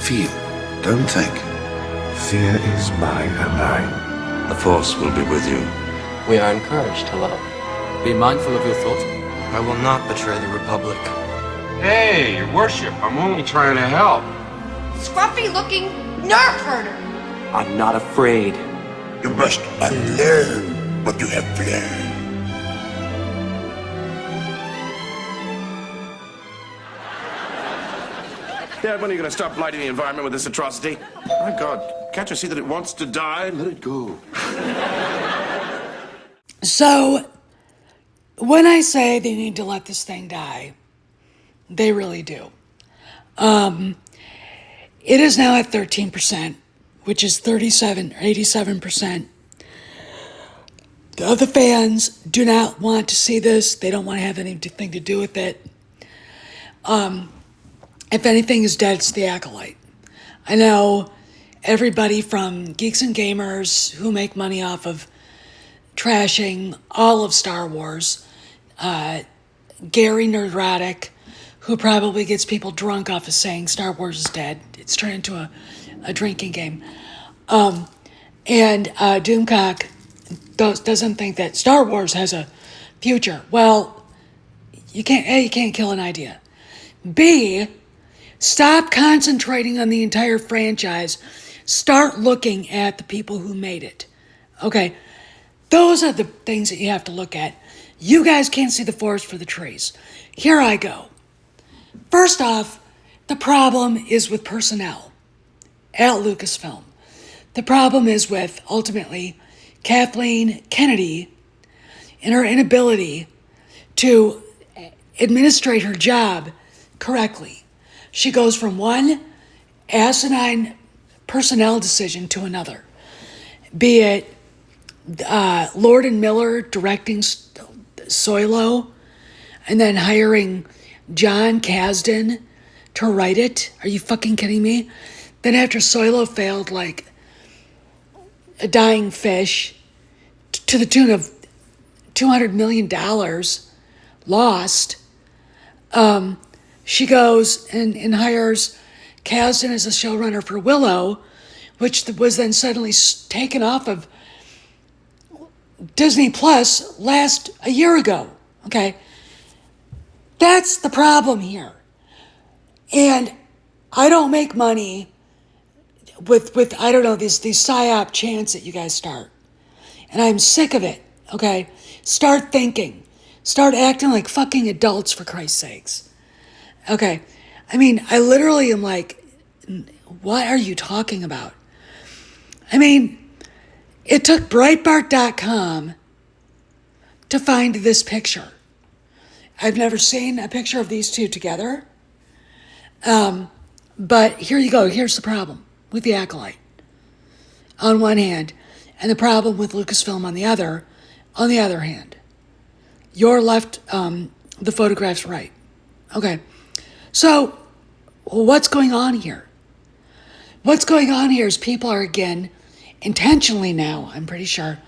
Feel, don't think. Fear is my ally. The Force will be with you. We are encouraged to love. Be mindful of your thoughts. I will not betray the Republic. Hey, Your Worship, I'm only trying to help. Scruffy-looking nerf herder. I'm not afraid. You must unlearn what you have learned. Dad, when are you going to stop blighting the environment with this atrocity? My God, can't you see that it wants to die? Let it go. So, when I say they need to let this thing die, they really do. It is now at 13%, which is 37 or 87%. The other fans do not want to see this. They don't want to have anything to do with it. If anything is dead, it's the Acolyte. I know everybody from Geeks and Gamers who make money off of trashing all of Star Wars, Gary Nerdrotic, who probably gets people drunk off of saying Star Wars is dead. It's turned into a drinking game. And Doomcock doesn't think that Star Wars has a future. Well, you can't kill an idea. B, stop concentrating on the entire franchise. Start looking at the people who made it. Okay, those are the things that you have to look at. You guys can't see the forest for the trees. Here I go. First off, the problem is with personnel at Lucasfilm. The problem is with, ultimately, Kathleen Kennedy and her inability to administrate her job correctly. She goes from one asinine personnel decision to another, be it Lord and Miller directing Solo and then hiring John Kasdan to write it. Are you fucking kidding me? Then after Solo failed like a dying fish to the tune of $200 million lost, she goes and hires Kasdan as a showrunner for Willow, which was then suddenly taken off of Disney Plus a year ago. Okay, that's the problem here. And I don't make money with I don't know, these psyop chants that you guys start. And I'm sick of it, okay? Start thinking. Start acting like fucking adults, for Christ's sakes. Okay, I mean, I literally am like, what are you talking about? I mean, it took Breitbart.com to find this picture. I've never seen a picture of these two together. But here you go. Here's the problem with the Acolyte on one hand, and the problem with Lucasfilm on the other hand. Your left, the photograph's right. Okay. So, what's going on here? What's going on here is people are, again, intentionally now, I'm pretty sure,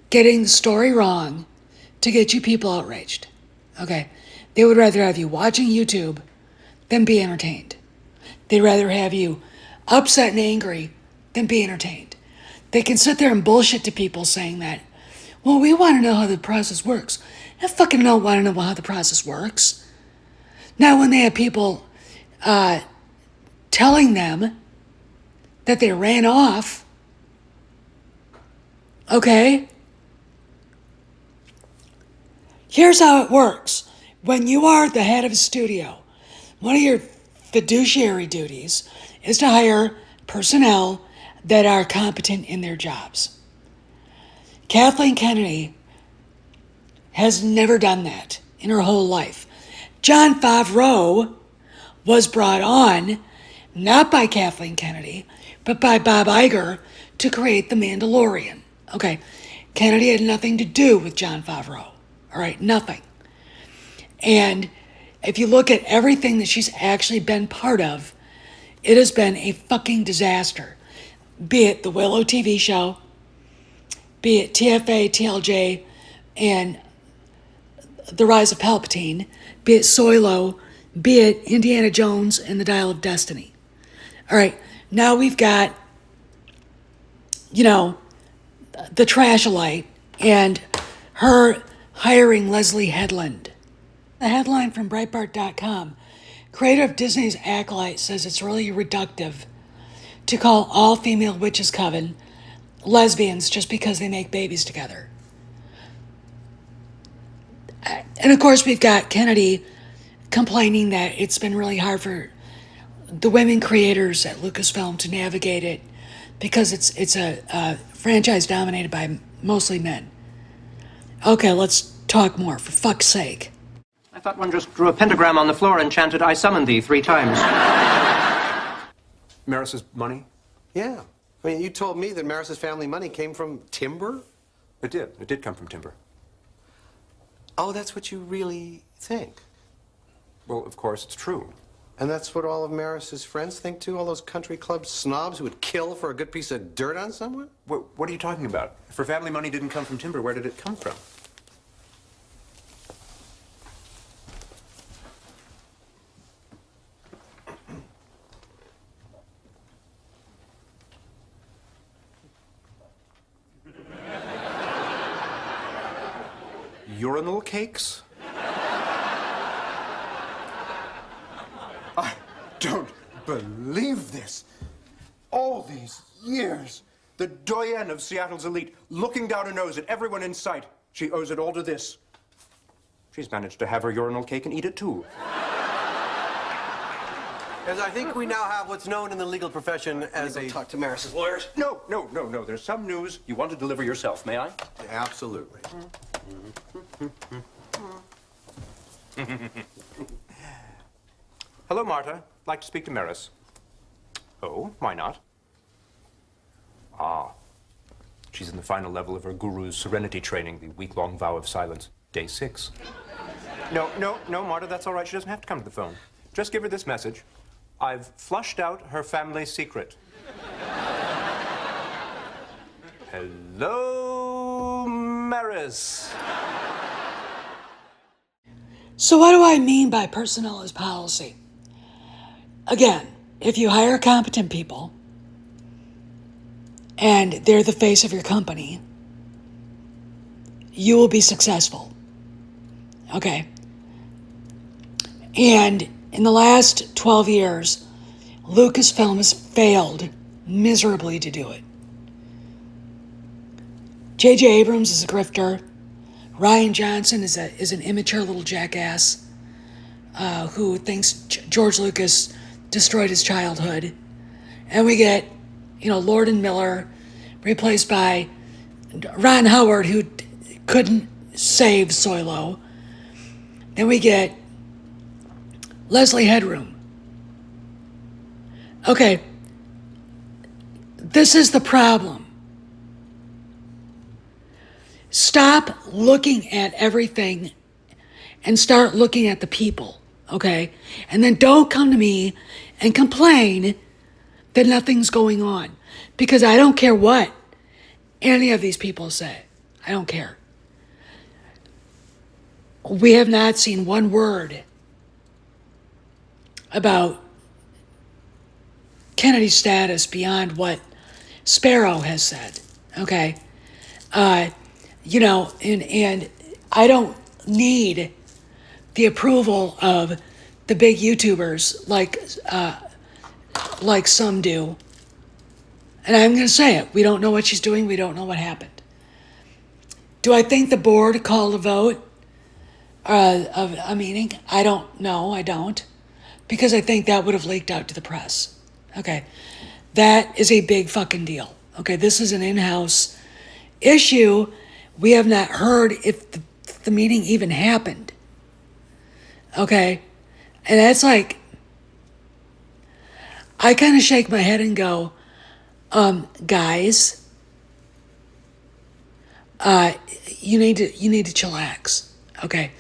getting the story wrong to get you people outraged. Okay? They would rather have you watching YouTube than be entertained. They'd rather have you upset and angry than be entertained. They can sit there and bullshit to people saying that, well, we want to know how the process works. I fucking don't want to know how the process works. Now, when they have people telling them that they ran off, okay? Here's how it works. When you are the head of a studio, one of your fiduciary duties is to hire personnel that are competent in their jobs. Kathleen Kennedy has never done that in her whole life. Jon Favreau was brought on not by Kathleen Kennedy, but by Bob Iger to create The Mandalorian. Okay, Kennedy had nothing to do with Jon Favreau. All right, nothing. And if you look at everything that she's actually been part of, it has been a fucking disaster. Be it the Willow TV show, be it TFA, TLJ, and The Rise of Palpatine, be it Solo, be it Indiana Jones and the Dial of Destiny. All right, now we've got, the Trashalite and her hiring Leslie Headland. The headline from Breitbart.com, creator of Disney's Acolyte, says it's really reductive to call all female witches coven lesbians just because they make babies together. And of course, we've got Kennedy complaining that it's been really hard for the women creators at Lucasfilm to navigate it because it's a franchise dominated by mostly men. Okay, let's talk more, for fuck's sake. I thought one just drew a pentagram on the floor and chanted, "I summon thee," 3 times. Maris's money? Yeah. I mean, you told me that Maris's family money came from timber? It did. It did come from timber. Oh, that's what you really think? Well, of course, it's true. And that's what all of Maris's friends think, too? All those country club snobs who would kill for a good piece of dirt on someone? What are you talking about? If her family money didn't come from timber, where did it come from? Urinal cakes? I don't believe this. All these years, The doyenne of Seattle's elite, looking down her nose at everyone in sight. She owes it all to this. She's managed to have her urinal cake and eat it, too. As I think we now have what's known in the legal profession as a... talk to Maris's lawyers. No. There's some news you want to deliver yourself. May I? Absolutely. Hello, Marta. Like to speak to Maris. Oh, why not? Ah. She's in the final level of her guru's serenity training, the week-long vow of silence. Day 6. No, Marta, that's all right. She doesn't have to come to the phone. Just give her this message. I've flushed out her family secret. Hello, Maris. So what do I mean by personnel as policy? Again, if you hire competent people and they're the face of your company, you will be successful. Okay. And in the last 12 years, Lucasfilm has failed miserably to do it. J.J. Abrams is a grifter. Ryan Johnson is an immature little jackass who thinks George Lucas destroyed his childhood. And we get, Lord and Miller replaced by Ron Howard, who couldn't save Solo. Then we get Leslie Headroom. Okay, this is the problem. Stop looking at everything and start looking at the people, okay? And then don't come to me and complain that nothing's going on, because I don't care what any of these people say. I don't care. We have not seen one word about Kennedy's status beyond what Sparrow has said, okay? And I don't need the approval of the big YouTubers like some do. And I'm going to say it. We don't know what she's doing. We don't know what happened. Do I think the board called a vote of a meeting? I don't know. I don't. Because I think that would have leaked out to the press. Okay. That is a big fucking deal. Okay. This is an in-house issue. We have not heard if the meeting even happened. Okay? And that's like, I kind of shake my head and go, guys, you need to chillax. Okay?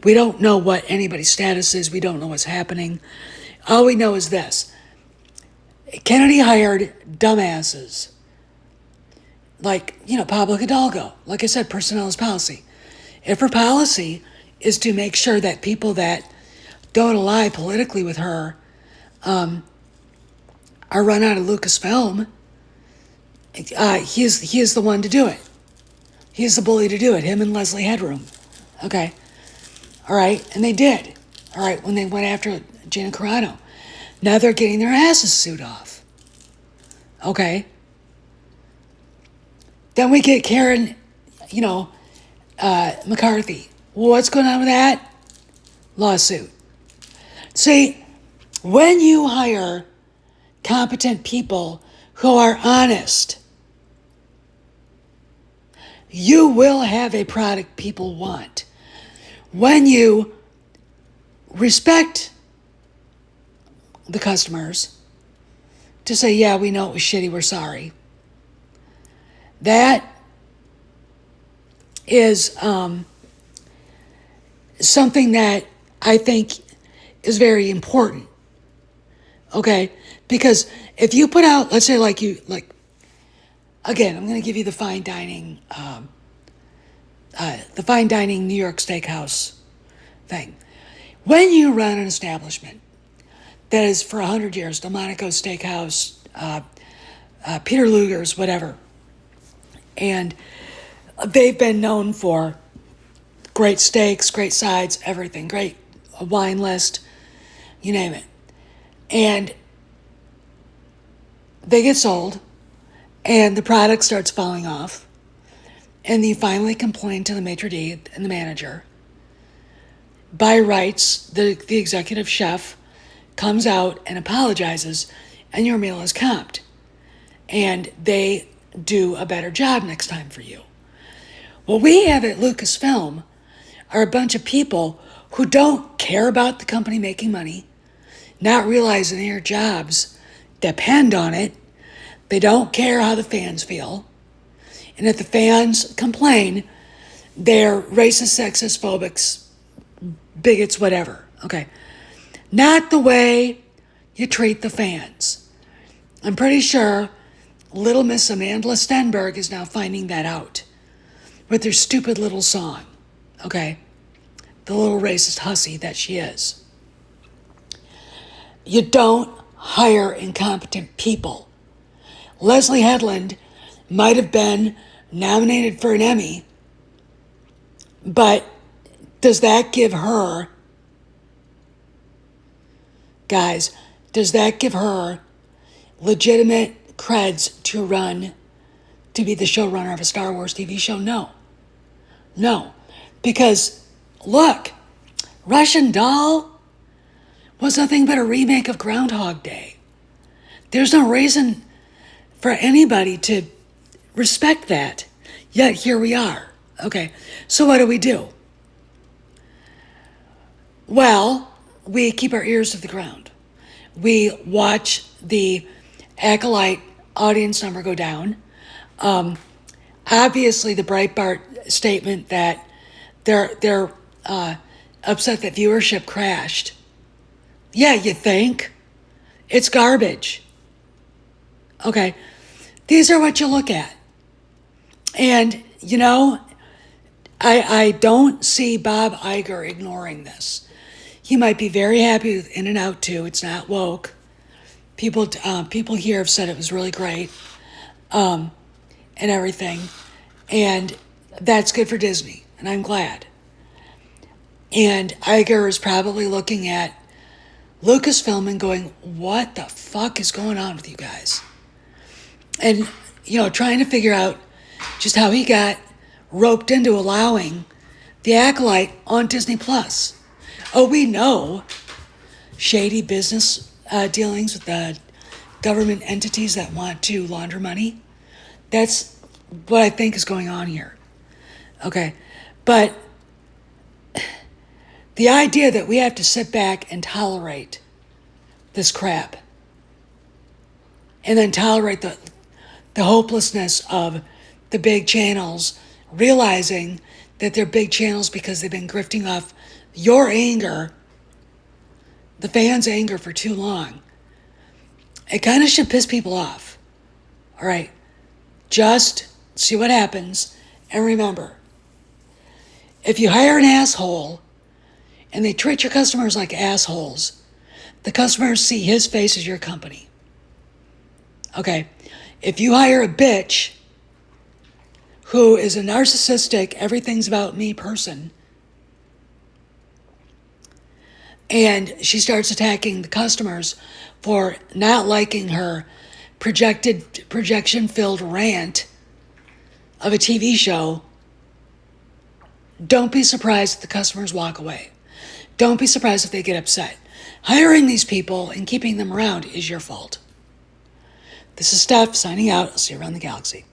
We don't know what anybody's status is. We don't know what's happening. All we know is this. Kennedy hired dumbasses. Like, Pablo Hidalgo. Like I said, personnel is policy. If her policy is to make sure that people that don't ally politically with her are run out of Lucasfilm, he is the one to do it. He's the bully to do it, him and Leslie Headroom. Okay. All right. And they did. All right. When they went after Gina Carano. Now they're getting their asses sued off. Okay. Then we get Karen, McCarthy. Well, what's going on with that? Lawsuit. See, when you hire competent people who are honest, you will have a product people want. When you respect the customers to say, yeah, we know it was shitty, we're sorry. That is something that I think is very important. Okay? Because if you put out, let's say again, I'm going to give you the fine dining New York Steakhouse thing. When you run an establishment that is for 100 years, Delmonico's Steakhouse, Peter Luger's, whatever, and they've been known for great steaks, great sides, everything, great wine list, you name it. And they get sold, and the product starts falling off, and you finally complain to the maitre d' and the manager. By rights, the executive chef comes out and apologizes, and your meal is comped. And they do a better job next time for you. What we have at Lucasfilm are a bunch of people who don't care about the company making money, not realizing their jobs depend on it. They don't care how the fans feel. And if the fans complain, they're racist, sexist, phobics, bigots, whatever. Okay. Not the way you treat the fans. I'm pretty sure little Miss Amanda Stenberg is now finding that out with her stupid little song. Okay. The little racist hussy that she is. You don't hire incompetent people. Leslie Headland might have been nominated for an Emmy, but does that give her, guys, does that give her legitimate creds to be the showrunner of a Star Wars TV show? No. No. Because, look, Russian Doll was nothing but a remake of Groundhog Day. There's no reason for anybody to respect that. Yet here we are. Okay, so what do? Well, we keep our ears to the ground. We watch the Acolyte audience number go down. Obviously, the Breitbart statement that they're upset that viewership crashed. Yeah, you think? It's garbage. Okay, these are what you look at. And, I don't see Bob Iger ignoring this. He might be very happy with In-N-Out 2. It's not woke. People here have said it was really great, and everything. And that's good for Disney, and I'm glad. And Iger is probably looking at Lucasfilm and going, what the fuck is going on with you guys? And, trying to figure out just how he got roped into allowing The Acolyte on Disney+. Oh, we know shady business dealings with the government entities that want to launder money. That's what I think is going on here. Okay, but the idea that we have to sit back and tolerate this crap and then tolerate the hopelessness of the big channels realizing that they're big channels because they've been grifting off your anger, the fans' anger for too long. It kind of should piss people off. All right, just see what happens. And remember, if you hire an asshole and they treat your customers like assholes, the customers see his face as your company. Okay, if you hire a bitch who is a narcissistic, everything's about me person, and she starts attacking the customers for not liking her projection-filled rant of a TV show, don't be surprised if the customers walk away. Don't be surprised if they get upset. Hiring these people and keeping them around is your fault. This is Steph signing out. I'll see you around the galaxy.